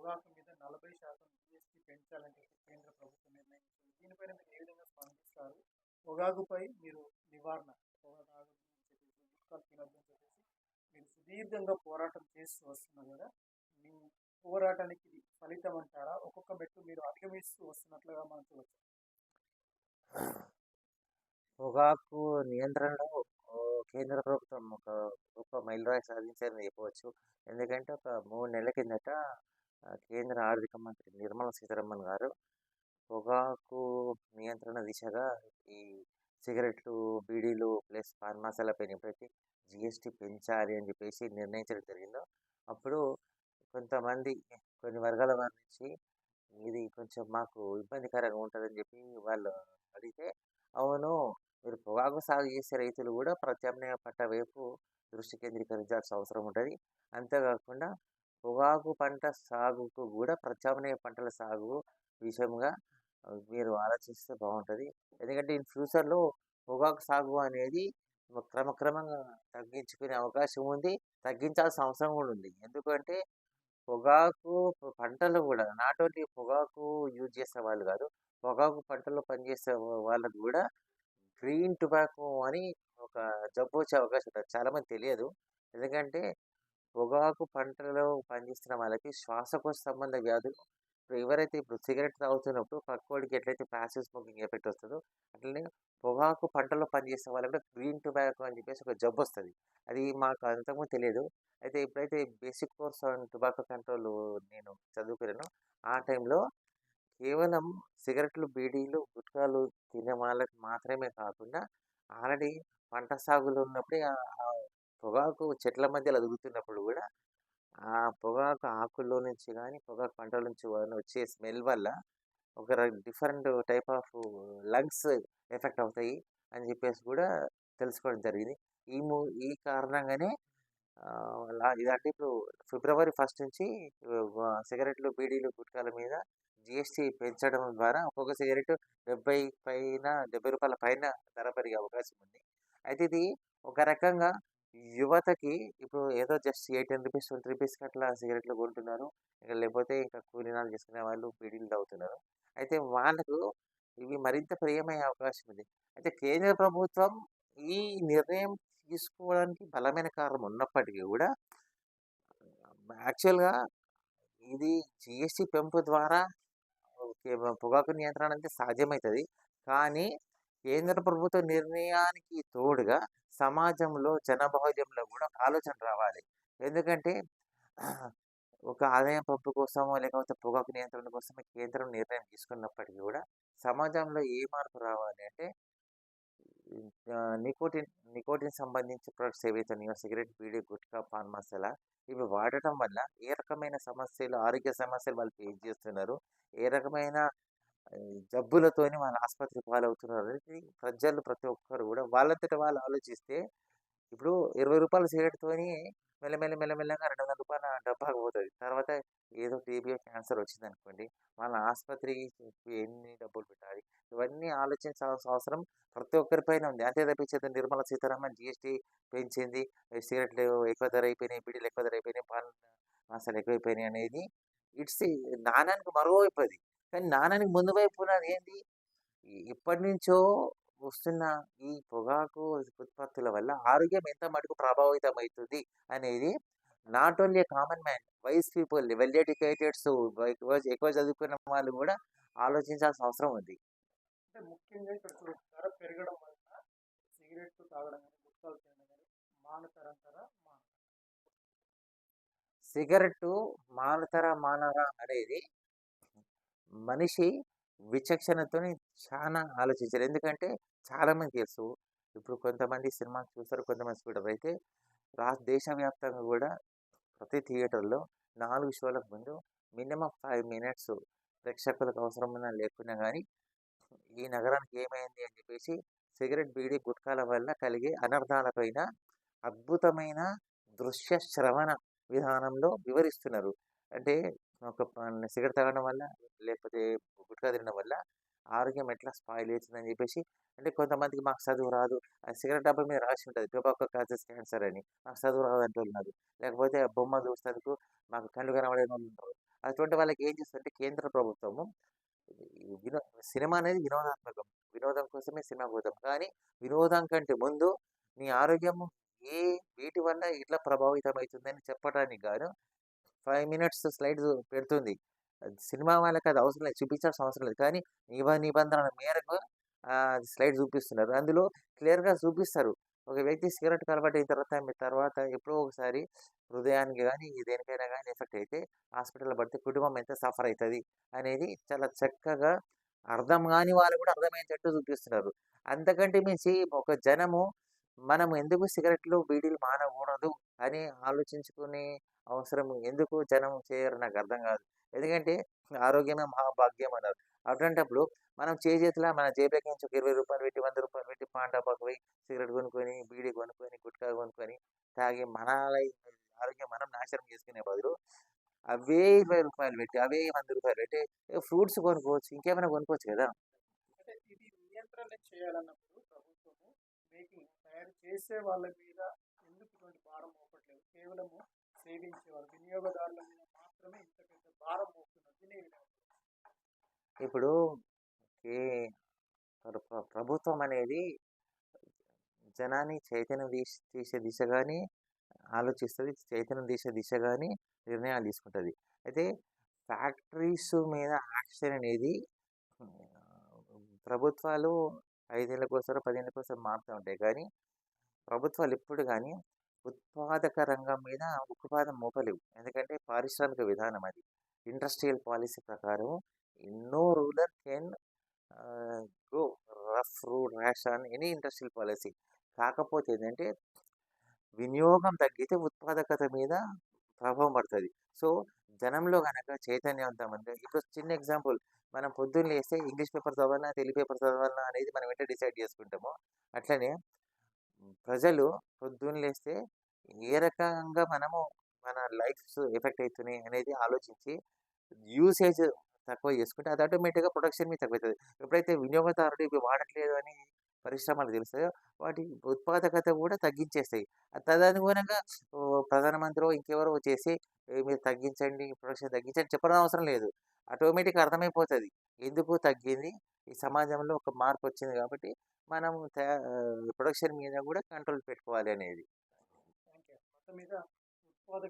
పొగాకు మీద 40% జీఎస్టీ పెంచాలని చెప్పి కేంద్ర ప్రభుత్వం నిర్ణయించింది. దీనిపైన మీరు ఏ విధంగా స్పందిస్తారు? పొగాకుపై మీరు నివారణ, పొగ తాగొద్దు అని చెప్పేసి, గుట్కాలు తినొద్దు అని చెప్పేసి మీరు సుదీర్ఘంగా పోరాటం చేస్తూ వస్తున్నారు కదా! మీ పోరాటానికి ఇది ఫలితం అంటారా? ఒక్కొక్క మెట్టు మీరు అధిగమిస్తూ వస్తున్నట్లుగా మనం చూడొచ్చా? పొగాకు నియంత్రణలో కేంద్ర ప్రభుత్వం ఒక గొప్ప మైలురాయి సాధించారని చెప్పవచ్చు. ఎందుకంటే ఒక 3 నెలల కిందట కేంద్ర ఆర్థిక మంత్రి నిర్మలా సీతారామన్ గారు పొగాకు నియంత్రణ దిశగా ఈ సిగరెట్లు, బీడీలు ప్లస్ పాన్ మసాలాపైన ఎప్పుడైతే జీఎస్టీ పెంచాలి అని చెప్పేసి నిర్ణయించడం జరిగిందో, అప్పుడు కొంతమంది కొన్ని వర్గాల వారి నుంచి ఇది కొంచెం మాకు ఇబ్బందికరంగా ఉంటదని చెప్పి వాళ్ళు అడిగితే, అవును, మీరు పొగాకు సాగు చేసే రైతులు కూడా ప్రత్యామ్నాయ పంట వైపు దృష్టి కేంద్రీకరించాల్సిన అవసరం ఉంటది. అంతేకాకుండా పొగాకు పంట సాగుకు కూడా ప్రత్యామ్నాయ పంటల సాగు విషయంగా మీరు ఆలోచిస్తే బావుంటది. ఎందుకంటే ఇన్ ఫ్యూచర్‌లో పొగాకు సాగు అనేది క్రమక్రమంగా తగ్గించుకునే అవకాశం ఉంది. తగ్గించాల్సిన అవసరం కూడా ఉంది. ఎందుకంటే పొగాకు పంటలు గూడా నాట్ ఓన్లీ పొగాకు యూజ్ చేసేవాళ్ళు గాదు. పొగాకు పంటలో పనిచేసే వాళ్ళకి గూడా గ్రీన్ టొబాకో అని ఒక జబ్బొచ్చే అవకాశం ఉంటది. చాలామందికి తెలియదు. ఎందుకంటే పొగాకు పంటలలో పనిచేస్తున్న వాళ్ళకి శ్వాసకోశ సంబంధ వ్యాధులు ఇప్పుడు సిగరెట్ తాగుతున్నప్పుడు పక్కోడికి ఎట్లయితే పాసివ్ స్మోకింగ్ ఎఫెక్ట్ వస్తదో, అట్లనే పొగాకు పంటలో పనిచేసే వాళ్ళకి కూడా గ్రీన్ టొబాకో అని చెప్పేసి ఒక జబ్బొస్తది. అది మాకు అంతకుముందు తెలియదు. అయితే ఎప్పుడైతే basic course on tobacco control నేను చదువుకున్నానో, ఆ టైంలో కేవలం సిగరెట్లు, బీడీలు, గుట్కాలు తినే వాళ్ళకి మాత్రమే కాకుండా, ఆల్రెడీ పంట సాగులో ఉన్నప్పుడే పొగాకు చెట్ల మధ్యలో తిరుగుతున్నప్పుడు గూడా, ఆ పొగాకు ఆకుల్లో నుంచి గాని, పొగాకు పంటల నుంచి వచ్చే స్మెల్ వల్ల ఒక different type of lungs effect అవుతాయి అని చెప్పేసి కూడా తెలుసుకోవడం జరిగింది. ఈ కారణంగానే ఇదంటే ఇప్పుడు ఫిబ్రవరి 1 నుంచి సిగరెట్లు, బీడీలు, గుట్కాల మీద జీఎస్టీ పెంచడం ద్వారా ఒక్కొక్క సిగరెట్ 70 పైన రూ. 70 పైన ధర పెరిగే అవకాశం ఉంది. అయితే ఇది ఒక రకంగా యువతకి ఇప్పుడు ఏదో జస్ట్ రూ. 18, రూ. 20కి అట్లా సిగరెట్లు కొంటున్నారు. లేకపోతే ఇంకా కూలీనాలు చేసుకునే వాళ్ళు బీడీలు తాగుతున్నారు. అయితే వాళ్ళకు ఇవి మరింత ప్రియమయ్యే అవకాశం ఉంది. అయితే కేంద్ర ప్రభుత్వం ఈ నిర్ణయం తీసుకోవడానికి బలమైన కారణం ఉన్నప్పటికీ గూడా, యాక్చువల్‌గా ఇది జీఎస్టీ పెంపు ద్వారా ఓకే. పొగాకు నియంత్రణ అంటే సాధ్యమైతది. కానీ కేంద్ర ప్రభుత్వ నిర్ణయానికి తోడుగా సమాజంలో, జనబాహుళ్యంలో గూడా ఒక ఆలోచన రావాలి. ఎందుకంటే ఒక ఆదాయం పంపు కోసమో, లేకపోతే పొగాకు నియంత్రణ కోసమే కేంద్రం నిర్ణయం తీసుకున్నప్పటికీ గూడా, సమాజంలో ఏ మార్పు రావాలి అంటే నికోటిన్ సంబంధించి ప్రొడక్ట్స్ ఏవైతే ఉన్నాయో సిగరెట్, బీడీ, గుట్కా, పాన్ మసాలా ఇవి వాడటం వల్ల ఏ రకమైన సమస్యలు, ఆరోగ్య సమస్యలు వాళ్ళు ఫేస్ చేస్తున్నారు. ఏ రకమైన జబ్బులతోని వాళ్ళు ఆస్పత్రి పాలవుతున్నారు అనేది ప్రజలు ప్రతి ఒక్కరు గూడా వాళ్ళంతట వాళ్ళు ఆలోచిస్తే, ఇప్పుడు రూ. 20 సిగరెట్‌తోని మెల్లమెల్లగా రూ. 200 డబ్బాకి పోతది. తర్వాత ఏదో టీబీయో, క్యాన్సర్ వచ్చిందనుకోండి, వాళ్ళ ఆస్పత్రికి చెప్పి ఎన్ని డబ్బులు పెట్టాలి. ఇవన్నీ ఆలోచించాల్సిన అవసరం ప్రతి ఒక్కరిపైన ఉంది. అంతే తప్పించి నిర్మలా సీతారామన్ జీఎస్టీ పెంచింది. సిగరెట్లు ఎక్కువ ధర అయిపోయినాయి, బీడీలు ఎక్కువ ధర అయిపోయినాయి, పాన్ మసాలా ఎక్కువైపోయినాయి అనేది ఇట్స్ నాణానికి మరోవైపు అది. కానీ నాణానికి ముందు వైపున అదేంది? ఎప్పటినుంచో వస్తున్న ఈ పొగాకు ఉత్పత్తుల వల్ల ఆరోగ్యం ఎంత మటుకు ప్రభావితమైతుంది అనేది not only common man, vice people, well ఎడ్యుకేటెడ్స్, ఎక్కువ చదువుకున్న వాళ్ళు గూడా ఆలోచించాల్సిన అవసరం ఉంది. అంటే ముఖ్యంగా ఇక్కడ చూడండి, ధర పెరగడం వలన సిగరెట్లు తాగడం గానీ, గుట్కాలు తినడం గానీ మానుతారంటారా? సిగరెట్టు మానరా అనేది మనిషి విచక్షణతోని చాలా ఆలోచించాలి. ఎందుకంటే చాలామందికి తెలుసు. ఇప్పుడు కొంతమంది సినిమా చూస్తారు, కొంతమంది చూడరు. అయితే దేశవ్యాప్తంగా గూడా ప్రతి థియేటర్‌లో 4 షోలకు ముందు మినిమమ్ 5 మినిట్స్ ప్రేక్షకులకు అవసరమున్నా లేకున్నా గానీ, ఈ నగరానికి ఏమైంది అని చెప్పేసి సిగరెట్, బీడీ, గుట్కాల వల్ల కలిగే అనర్థాలపైన అద్భుతమైన దృశ్య శ్రవణ విధానంలో వివరిస్తున్నారు. అంటే ఒక సిగరెట్ తాగడం వల్ల, లేకపోతే గుట్కా తినడం వల్ల ఆరోగ్యం ఎట్లా స్పాయిల్ అయితుందని చెప్పేసి, అంటే కొంతమందికి మాకు చదువు రాదు. ఆ సిగరెట్ డబ్బా మీద రాసి ఉంటది. టొబాకో కాజెస్ క్యాన్సర్ అని. మాకు చదువు రాదంటోళ్ళున్నారు. లేకపోతే ఆ బొమ్మ చూసేందుకు మాకు కళ్ళు కనబడనోళ్ళుంటారు. అటువంటి వాళ్ళకి ఏం చేస్తుందంటే కేంద్ర ప్రభుత్వము ఈ సినిమా అనేది వినోదాత్మకం. వినోదం కోసమే సినిమాకి పోతాం. కానీ వినోదం కంటే ముందు నీ ఆరోగ్యము వీటి వల్ల ఎట్లా ప్రభావితం అయితుందని చెప్పడానికి గాను 5 మినిట్స్ స్లైడ్స్ పెడుతుంది. సినిమా వాళ్ళకి అది అవసరం లేదు. చూపించాల్సిన అవసరం లేదు. కానీ నిబంధనల మేరకు స్లైడ్ చూపిస్తున్నారు. అందులో క్లియర్‌గా చూపిస్తారు. ఒక వ్యక్తి సిగరెట్‌కి అలవాటయిన తర్వాత ఎప్పుడో ఒకసారి హృదయానికి గాని, దేనికైనా గాని ఎఫెక్ట్ అయితే హాస్పిటల్‌లో పడితే కుటుంబం ఎంత సఫర్ అయితది అనేది చాలా చక్కగా అర్థం గాని వాళ్ళు కూడా అర్థమయ్యేటట్టు చూపిస్తున్నారు. అంతకంటే మించి ఒక జనము మనం ఎందుకు సిగరెట్లు, బీడీలు మానకూడదు అని ఆలోచించుకునే అవసరం ఎందుకు జనం చేయరు నాకర్థం కాదు. ఎందుకంటే ఆరోగ్యమే మహాభాగ్యం అన్నారు. అట్లాంటప్పుడు మనం చేజేతులా మన జేబులోకేంచి ఒక రూ. 20 పెట్టి, రూ. 100 పెట్టి పాన్ డబ్బాకి పోయి సిగరెట్ కొనుక్కొని, బీడీ కొనుక్కొని, గుట్కా కొనుక్కొని తాగి మన ఆరోగ్యం మనం నాశనం చేసుకునే బదులు అవే రూ. 20 పెట్టి, అవే రూ. 100 పెట్టి ఫ్రూట్స్ కొనుక్కోవచ్చు. ఇంకేమైనా కొనుక్కోవచ్చు కదా! అంటే ఇది నియంత్రణ చేయాలన్నప్పుడు ప్రభుత్వము తయారు చేసే వాళ్ళ మీద ఎందుకు ఇటువంటి భారం మోపట్లేదు? కేవలము సేవించేవారు, వినియోగదారుల మీద మాత్రమే ఇంత పెద్ద భారం మోపుతున్నారు. దీన్ని ఏ విధంగా ఇప్పుడు ఏ ప్రభుత్వం అనేది జనాన్ని చైతన్యం తీసే దిశగానే ఆలోచిస్తది. చైతన్యం తీసే దిశగానే నిర్ణయాలు తీసుకుంటది. అయితే ఫ్యాక్టరీస్ మీద యాక్షన్ అనేది ప్రభుత్వాలు 5 ఏళ్లకోసారో, 10 ఏళ్లకోసారో మారుతూ ఉంటాయి. కానీ ప్రభుత్వాలు ఎప్పుడు గాని ఉత్పాదక రంగం మీద ఉక్కుపాదం మోపలేవు. ఎందుకంటే పారిశ్రామిక విధానం అది. ఇండస్ట్రియల్ పాలిసీ ప్రకారం no ruler can go rough rule rash on any industrial policy. కాకపోతే ఏంటంటే వినియోగం తగ్గితే ఉత్పాదకత మీద ప్రభావం పడుతది. సో, జనంలో గనక చైతన్యవంతం అంటే ఇప్పుడు చిన్న ఎగ్జాంపుల్ మనం పొద్దున్న లేస్తే ఇంగ్లీష్ పేపర్ చదవాలనా, తెలుగు పేపర్ చదవాలనా అనేది మనం ఎట్లా డిసైడ్ చేసుకుంటామో, అట్లనే ప్రజలు పొద్దున్న లేస్తే ఏ రకంగా మనము మన లైఫ్స్ ఎఫెక్ట్ అవుతున్నాయి అనేది ఆలోచించి యూసేజ్ తక్కువ చేసుకుంటే అది ఆటోమేటిక్‌గా ప్రొడక్షన్ మీద తగ్గుతది. ఎప్పుడైతే వినియోగదారుడు ఇవి వాడట్లేదు అని పరిశ్రమలకు తెలుస్తాయో వాటి ఉత్పాదకత కూడా తగ్గించేస్తాయి. తదనుగుణంగా ప్రధానమంత్రో ఇంకెవరో చేసి మీరు తగ్గించండి, ప్రొడక్షన్ తగ్గించండి చెప్పడం అవసరం లేదు. ఆటోమేటిక్‌గా అర్థమైపోతది. ఎందుకు తగ్గింది? ఈ సమాజంలో ఒక మార్పొచ్చింది కాబట్టి మనం ప్రొడక్షన్ మీద కూడా కంట్రోల్ పెట్టుకోవాలి అనేది. Thank you. మొత్తం మీద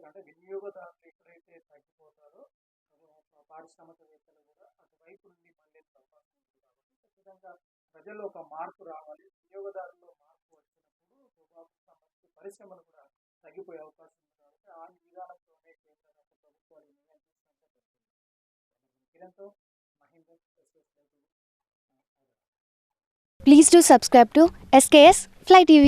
అంటే వినియోగదారులు ఎక్కడైతే తగ్గిపోతారో పారిశ్రామికవేత్తలు కూడా అటువైపు నుండి మళ్ళీ అవకాశం ఉంది కాబట్టి ఖచ్చితంగా ప్రజల్లో ఒక మార్పు రావాలి. వినియోగదారుల్లో మార్పు వచ్చినప్పుడు పొగాకు సంబంధించి పరిశ్రమలు కూడా తగ్గిపోయే అవకాశం ఉంది కాబట్టి ఆ విధానంతోనే కేంద్ర రాష్ట్ర ప్రభుత్వాలు నిర్ణయం తీసుకుంటే జరుగుతుంది. కిరణ్తో Mahender Please do subscribe to SKS Fly TV.